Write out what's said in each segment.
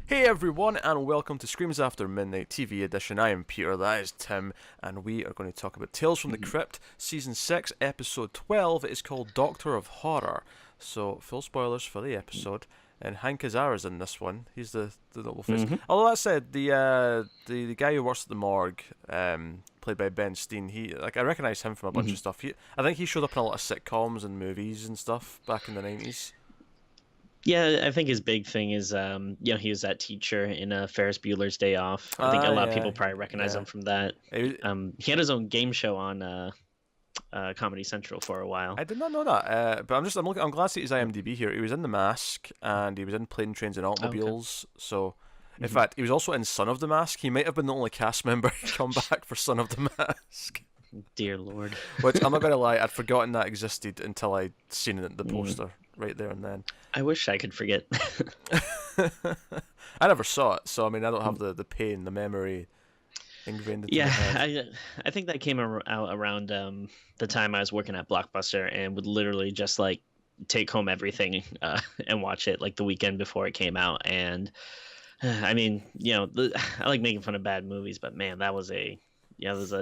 Hey everyone, and welcome to Screams After Midnight TV edition. I am Peter, that is Tim, and we are going to talk about Tales from the Crypt, Season 6, Episode 12. It is called Doctor of Horror. So, full spoilers for the episode. And Hank Azara's in this one. He's the double face. Although that said, the guy who works at the morgue, played by Ben Steen, I recognise him from a bunch of stuff. I think he showed up in a lot of sitcoms and movies and stuff back in the 90s. Yeah, I think his big thing is, he was that teacher in Ferris Bueller's Day Off. I think a lot of people probably recognize him from that. He had his own game show on Comedy Central for a while. I did not know that, but I'm glad to see his IMDb here. He was in The Mask, and he was in Plane, Trains, and Automobiles. Okay. So, in fact, he was also in Son of the Mask. He might have been the only cast member to come back for Son of the Mask. Dear Lord. Which, I'm not going to lie, I'd forgotten that existed until I'd seen the poster right there and then. I wish I could forget. I never saw it, so I mean, I don't have the pain, the memory ingrained into my head. I think that came out around the time I was working at Blockbuster and would literally just like take home everything and watch it like the weekend before it came out. And I mean, I like making fun of bad movies, but man, that was a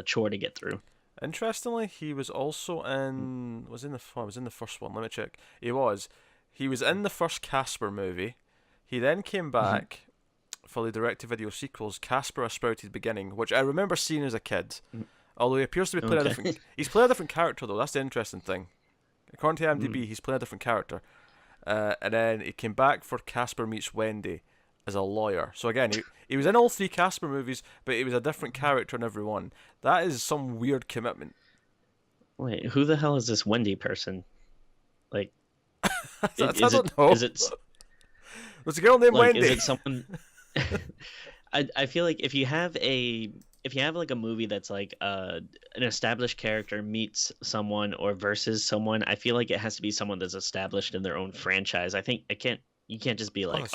chore to get through. Interestingly, he was also in was in the first one. Let me check. He was in the first Casper movie. He then came back for the direct-to-video sequels, Casper: A Sprouted Beginning, which I remember seeing as a kid. Although he appears to be playing a different. He's playing a different character though. That's the interesting thing. According to IMDb, he's playing a different character. And then he came back for Casper Meets Wendy as a lawyer. So again, he was in all three Casper movies, but he was a different character in every one. That is some weird commitment. Wait, who the hell is this Wendy person? Like, I don't know. Is it? There's a girl named Wendy. Is it someone? I feel like if you have like a movie that's like an established character meets someone or versus someone, I feel like it has to be someone that's established in their own franchise. I think you can't just be like,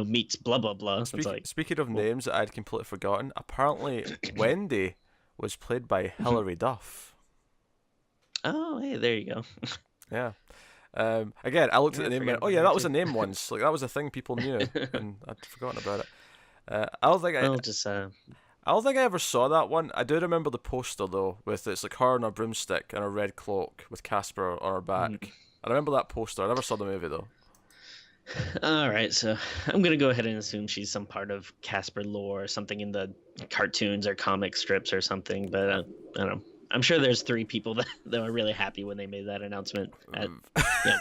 meets blah blah blah. Speaking of names that I'd completely forgotten, apparently Wendy was played by Hilary Duff. Oh, hey, there you go. Yeah. Again, I looked at the name and went, oh yeah, that was a name once. Like that was a thing people knew, and I'd forgotten about it. I don't think I ever saw that one. I do remember the poster though, with it's like her on a broomstick and a red cloak with Casper on her back. I remember that poster. I never saw the movie though. All right, so I'm gonna go ahead and assume she's some part of Casper lore or something in the cartoons or comic strips or something. But I don't know. I'm sure there's 3 people that were really happy when they made that announcement at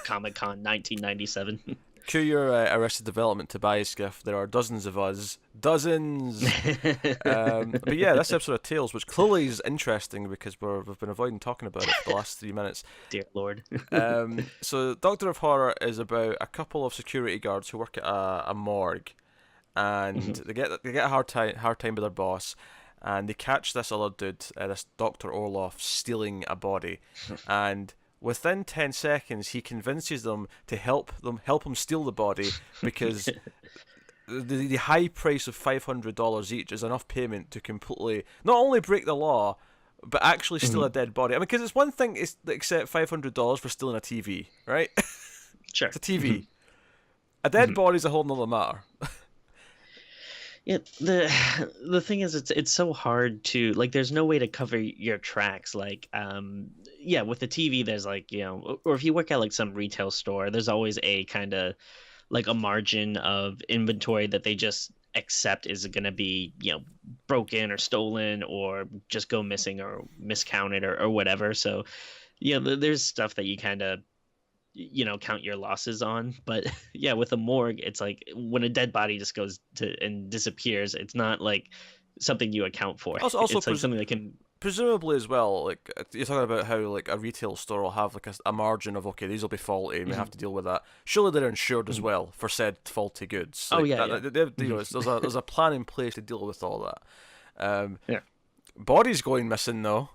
Comic-Con 1997. Cue your Arrested Development Tobias gift. There are dozens of us. Dozens! But yeah, this episode of Tales, which clearly is interesting because we've been avoiding talking about it for the last 3 minutes. Dear Lord. So Doctor of Horror is about a couple of security guards who work at a morgue. And they get a hard time with their boss. And they catch this other dude, this Dr. Orloff, stealing a body. And within 10 seconds, he convinces them to help him steal the body because the high price of $500 each is enough payment to completely not only break the law, but actually steal a dead body. I mean, because it's one thing is to accept $500 for stealing a TV, right? Sure. It's a TV. A dead body's a whole nother matter. Yeah, the thing is, it's so hard to like. There's no way to cover your tracks. Like, with the TV, there's like or if you work at like some retail store, there's always a kind of like a margin of inventory that they just accept is going to be broken or stolen or just go missing or miscounted or whatever. So, there's stuff that you kind of count your losses on. But yeah, with a morgue, it's like when a dead body just goes to and disappears, it's not like something you account for. Also it's like something that can presumably as well, like you're talking about how like a retail store will have like a margin of, okay, these will be faulty and we have to deal with that. Surely they're insured as well for said faulty goods. Like, there's a plan in place to deal with all that. Bodies going missing though.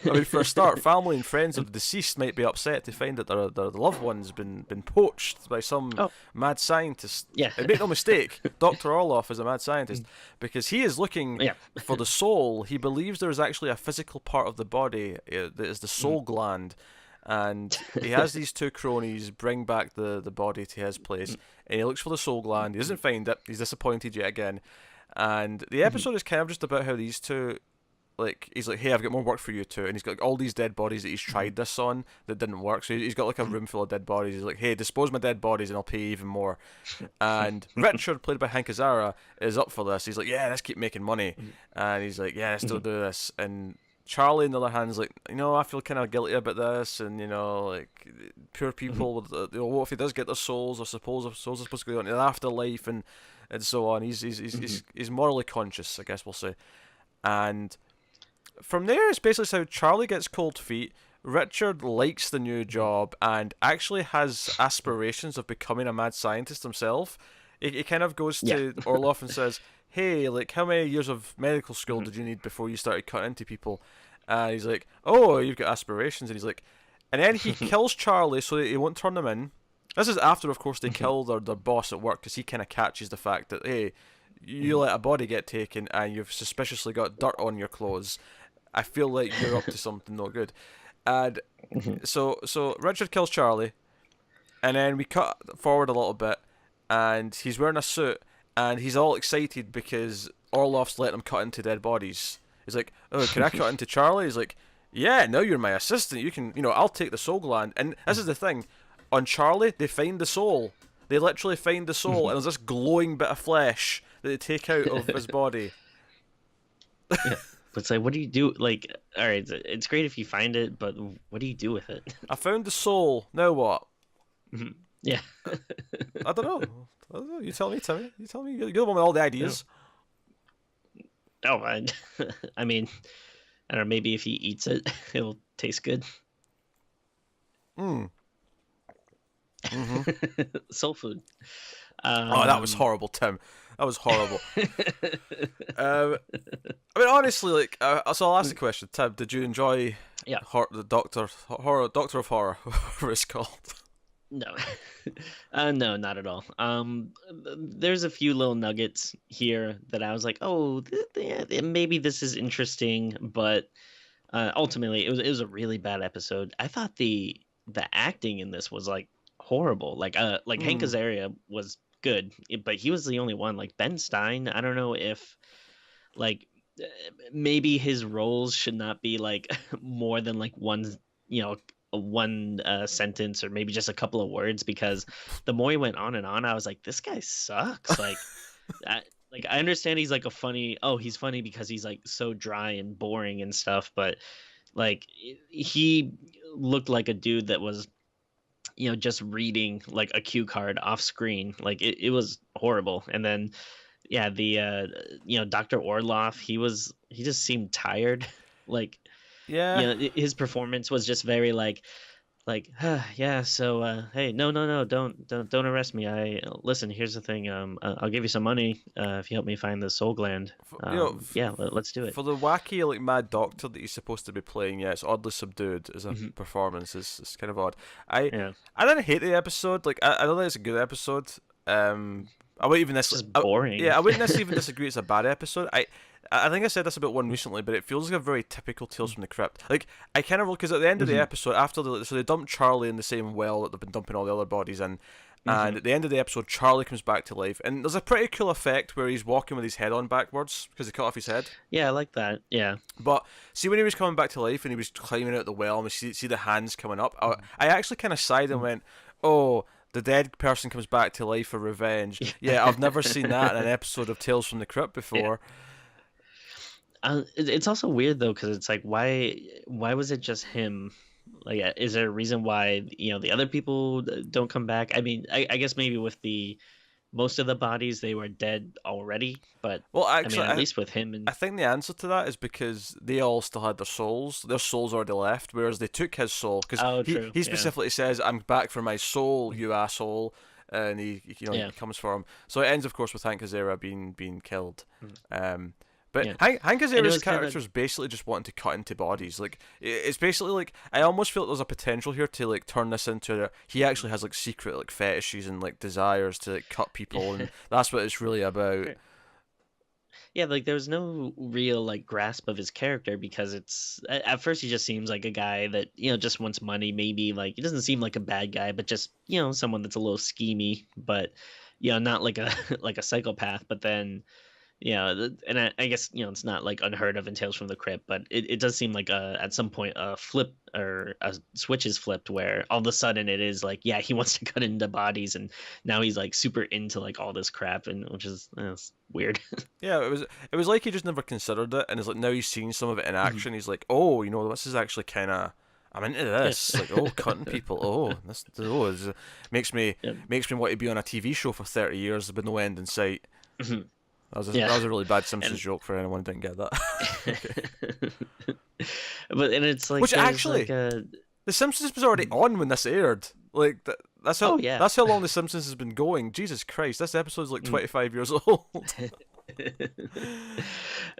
I mean, for a start, family and friends of the deceased might be upset to find that their loved one's been poached by some mad scientist. Yeah. And make no mistake, Dr. Orloff is a mad scientist because he is looking for the soul. He believes there is actually a physical part of the body that is the soul gland, and he has these two cronies bring back the body to his place, and he looks for the soul gland. He doesn't find it. He's disappointed yet again, and the episode is kind of just about how these two, like, he's like, hey, I've got more work for you two, and he's got like all these dead bodies that he's tried this on that didn't work. So he's got like a room full of dead bodies. He's like, hey, dispose my dead bodies and I'll pay you even more. And Richard, played by Hank Azaria, is up for this. He's like, yeah, let's keep making money, and he's like, yeah, let's still do this. And Charlie, on the other hand, is like, I feel kind of guilty about this, and like, poor people with, what if he does get their souls, or suppose their souls are supposed to go on to the afterlife, and so on. He's morally conscious, I guess we'll say, and from there, it's basically how Charlie gets cold feet. Richard likes the new job and actually has aspirations of becoming a mad scientist himself. He kind of goes to Orloff and says, hey, like, how many years of medical school did you need before you started cutting into people? And he's like, oh, you've got aspirations. And he's like, and then he kills Charlie so that he won't turn them in. This is after, of course, they kill their boss at work, because he kind of catches the fact that, hey, you let a body get taken and you've suspiciously got dirt on your clothes. I feel like you're up to something no good. And so Richard kills Charlie, and then we cut forward a little bit, and he's wearing a suit, and he's all excited because Orloff's letting him cut into dead bodies. He's like, oh, can I cut into Charlie? He's like, yeah, now you're my assistant. You can, I'll take the soul gland. And this is the thing. On Charlie, they find the soul. They literally find the soul, and there's this glowing bit of flesh that they take out of his body. Yeah. But it's like, what do you do? Like, all right, it's great if you find it, but what do you do with it? I found the soul. Now what? Yeah. I don't know. You tell me, Timmy. You tell me. You're the one with all the ideas. Oh, I mean, I don't know. Maybe if he eats it, it'll taste good. Soul food. Oh, that was horrible, Tim. That was horrible. I mean, honestly, like, so I'll ask the question, Tim. Did you enjoy the Doctor of Horror, whatever it's called? No, no, not at all. There's a few little nuggets here that I was like, oh, maybe this is interesting, but ultimately, it was a really bad episode. I thought the acting in this was like horrible. Like Hank Azaria was good, but he was the only one. Like Ben Stein, I don't know if like maybe his roles should not be like more than like one sentence, or maybe just a couple of words, because the more he went on and on, I was like, this guy sucks. Like I understand he's like he's funny because he's like so dry and boring and stuff, but like he looked like a dude that was just reading like a cue card off screen. Like it was horrible. And then the Dr. Orloff, he just seemed tired. Like his performance was just very like yeah, so hey, no, don't arrest me. Listen, here's the thing, I'll give you some money if you help me find the soul gland. Let's do it. For the wacky, like, mad doctor that he's supposed to be playing, it's oddly subdued as a performance. It's kind of odd. I didn't hate the episode. Like, I don't think it's a good episode. I wouldn't even necessarily. It's just boring. I wouldn't necessarily even disagree it's a bad episode. I think I said this about one recently, but it feels like a very typical Tales from the Crypt. Like, I kind of, because at the end of the episode, so they dump Charlie in the same well that they've been dumping all the other bodies in, and at the end of the episode, Charlie comes back to life, and there's a pretty cool effect where he's walking with his head on backwards because they cut off his head. Yeah, I like that. Yeah. But see, when he was coming back to life and he was climbing out the well, and we see the hands coming up, I actually kind of sighed and went, oh, the dead person comes back to life for revenge. Yeah, I've never seen that in an episode of Tales from the Crypt before. Yeah. It's also weird though, because it's like, why was it just him? Like, is there a reason why the other people don't come back? I mean, I guess maybe with most of the bodies, they were dead already. But well, actually, at least with him, I think the answer to that is because they all still had their souls. Their souls already left, whereas they took his soul, because he specifically says, "I'm back for my soul, you asshole," and he comes for him. So it ends, of course, with Hank Azaria being killed. But Hank Azaria's character is basically just wanting to cut into bodies. Like, it's basically like, I almost feel like there's a potential here to like turn this into he actually has like secret like fetishes and like desires to like cut people, and that's what it's really about. Yeah, like there was no real like grasp of his character because at first he just seems like a guy that just wants money. Maybe like he doesn't seem like a bad guy, but just someone that's a little schemy, but not like a like a psychopath. But then and I guess it's not like unheard of in Tales from the Crypt, but it does seem like at some point a flip or a switch is flipped where all of a sudden it is like he wants to cut into bodies and now he's like super into like all this crap and which is it's weird. Yeah, it was like he just never considered it, and it's like now he's seen some of it in Mhm. action. He's like, oh, this is actually kind of. I'm into Yeah. this. Like, oh, cutting people. Oh, this makes me Yeah. makes me want to be on a TV show for 30 years with no end in sight. Mhm. That Yeah. was a really bad Simpsons And joke for anyone who didn't get that. Okay. but and it's like Which there's like actually, a The Simpsons was already on when this aired. Like oh yeah. that's how long The Simpsons has been going. Jesus Christ, this episode's like Mm. 25 years old.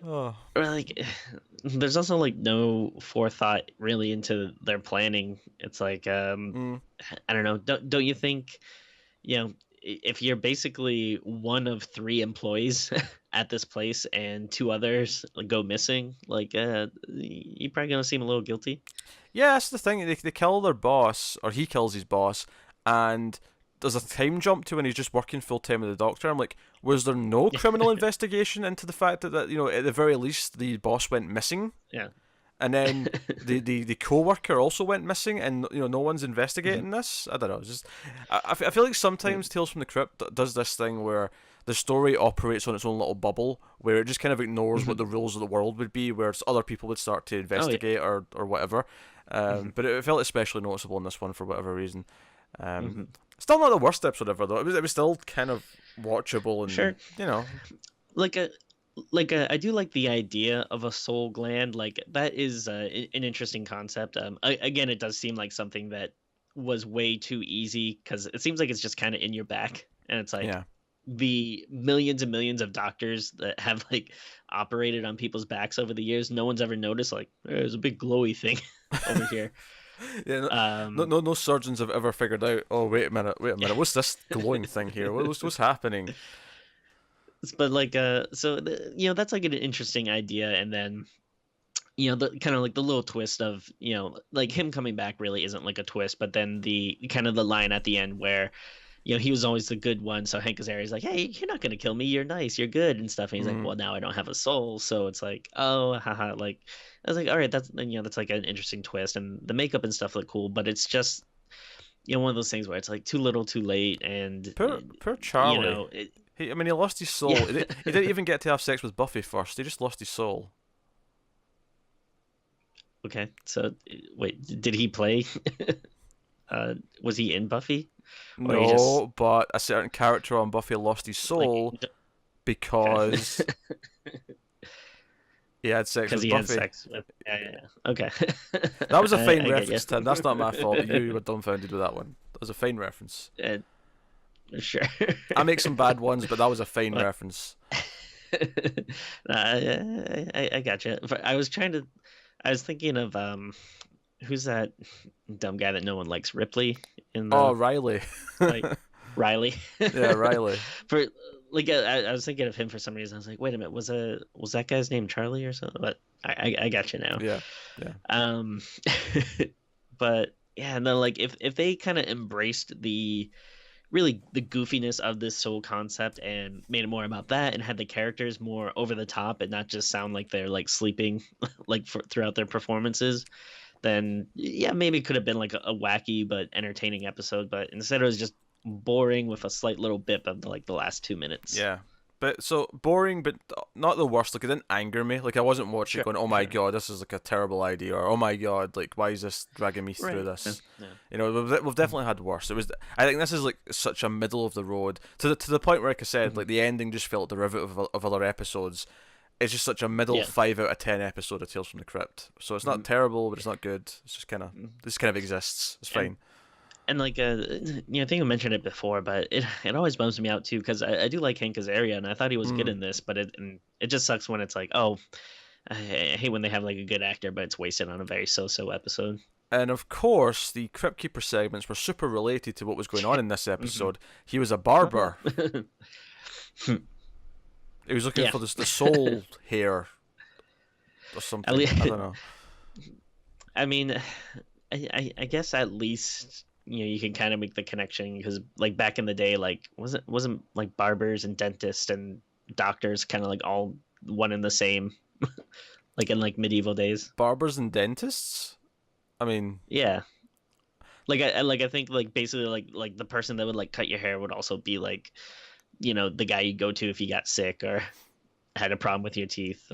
Oh. Or like there's also like no forethought really into their planning. It's like Mm. I don't know. Don't you think if you're basically one of three employees at this place and two others like, go missing, like you're probably gonna seem a little guilty. Yeah, that's the thing. They kill their boss, or he kills his boss, and there's a time jump to when he's just working full time with the doctor. I'm like, was there no criminal investigation into the fact that at the very least the boss went missing, Yeah. and then the co-worker also went missing, and no one's Mhm. investigating this. I don't know. It's just I feel like sometimes Tales from the Crypt does this thing where the story operates on its own little bubble, where it just kind of ignores what Mhm. the rules of the world would be, where other people would start to Oh yeah. investigate or whatever. Mhm. But it felt especially noticeable in this one for whatever reason. Um, Mhm. Still not the worst episode ever though. It was still kind of watchable and Sure. Like a I do like the idea of a soul gland. Like that is an interesting concept. Again, it does seem like something that was way too easy because it seems like it's just kind of in your back, and it's like yeah. the millions and millions of doctors that have like operated on people's backs over the years. No one's ever noticed like there's a big glowy thing over here. Yeah, Um, no surgeons have ever figured out. Oh, wait a minute. What's this glowing thing here? What's happening? but like so that's like an interesting idea, and then the kind of like the little twist of like him coming back really isn't like a twist, but then the kind of the line at the end where he was always the good one, so Hank Azaria's like, hey, you're not gonna kill me, you're nice, you're good and stuff, and he's like, Mm. well, now I don't have a soul, so it's like, oh haha, like I was like, all right, that's that's like an interesting twist, and the makeup and stuff look cool, but it's just one of those things where it's like too little too late, and Poor Charlie. it, I mean, he lost his soul. yeah. He didn't even get to have sex with Buffy first. He just lost his soul. Okay, so wait, did he play was he in Buffy, or he just No, but a certain character on Buffy lost his like soul okay. because he had sex Because with he had Buffy. sex with yeah. Okay. That was a fine I get reference, Tim. That's not my fault. you. You were dumbfounded with that one. That was a fine reference. uh, sure. I make some bad ones, but that was a fine But reference. I got you. I was trying to. I was thinking of who's that dumb guy that no one likes? Ripley in Oh, the Riley. like Riley. Yeah, Riley. For like I was thinking of him for some reason. I was like, wait a minute, was that guy's name Charlie or something? But I got you now. Yeah, yeah. Um, but yeah, no, like if they kind of embraced the really the goofiness of this soul concept and made it more about that and had the characters more over the top and not just sound like they're like sleeping like throughout their performances, then yeah, maybe it could have been like a wacky but entertaining episode, but instead it was just boring with a slight little bit of like the last 2 minutes. Yeah. But so boring, but not the worst. Like it didn't anger me. Like I wasn't watching Sure, going, "Oh my sure. god, this is like a terrible idea," or "Oh my god, like why is this dragging me through Right. Yeah, this?" yeah. We've definitely had worse. It was. I think this is like such a middle of the road to the point where, like I said, Mhm. like the ending just felt derivative of other episodes. It's just such a middle Yeah. 5 out of 10 episode of Tales from the Crypt. So it's not Mhm. terrible, but it's not good. It's just Mhm. this kind of exists. It's And fine. like I think I mentioned it before, but it always bums me out too because I do like Hank Azaria and I thought he was good Mm. in this, but it just sucks when it's like, oh, I hate when they have like a good actor, but it's wasted on a very so-so episode. And of course, the Crypt Keeper segments were super related to what was going on in this Hmm. episode. He was a Oh. barber. He was looking Yeah. for the soul hair or At something. least, I don't know. I mean, I guess at least you can kind of make the connection because like back in the day, like wasn't like barbers and dentists and doctors kind of like all one and the same, like in like medieval days. Barbers and dentists. I mean, Yeah, like I think like basically like the person that would like cut your hair would also be like the guy you go to if you got sick or had a problem with your teeth.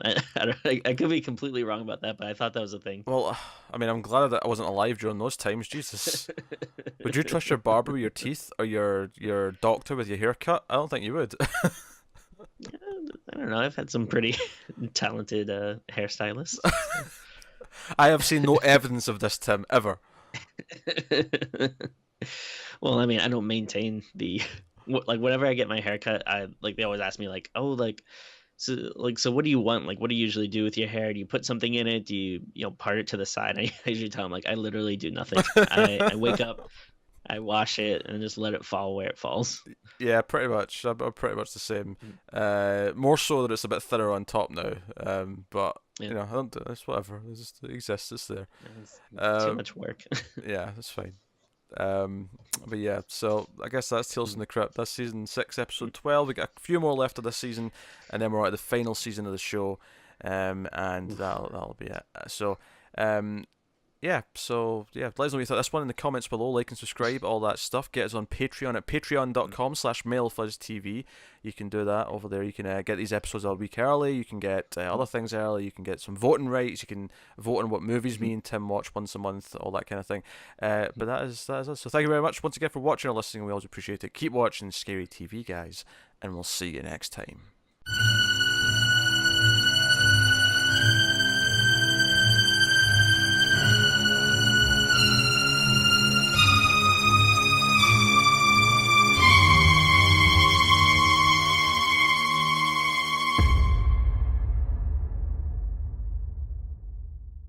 I could be completely wrong about that, but I thought that was a thing. well, I mean, I'm glad that I wasn't alive during those times. Jesus, would you trust your barber with your teeth or your doctor with your haircut? I don't think you would. I don't know. I've had some pretty talented hairstylists. So. I have seen no evidence of this, Tim, ever. Well, I mean, I don't maintain the like whenever I get my haircut, I like they always ask me like, "Oh, so what do you want? Like what do you usually do with your hair? Do you put something in it? Do you part it to the side?" I usually tell them like I literally do nothing. I wake up, I wash it and just let it fall where it falls. Yeah, pretty much. I'm pretty much the same. Mm. More so that it's a bit thinner on top now. But Yeah, I don't do it's whatever. It exists. It's there. it's too Um, much work. yeah, that's fine. But yeah, so I guess that's Tales from the Crypt. That's season 6, episode 12. We got a few more left of this season, and then we're at the final season of the show. And that'll be it. Yeah, let us know what you thought of this one in the comments below. Like and subscribe, all that stuff. Get us on Patreon at patreon.com/MailFuzzTV. You can do that over there. You can get these episodes a week early. You can get other things early. You can get some voting rights. You can vote on what movies me and Tim watch once a month, all that kind of thing. But that is us. So thank you very much once again for watching or listening. We always appreciate it. Keep watching Scary TV, guys, and we'll see you next time.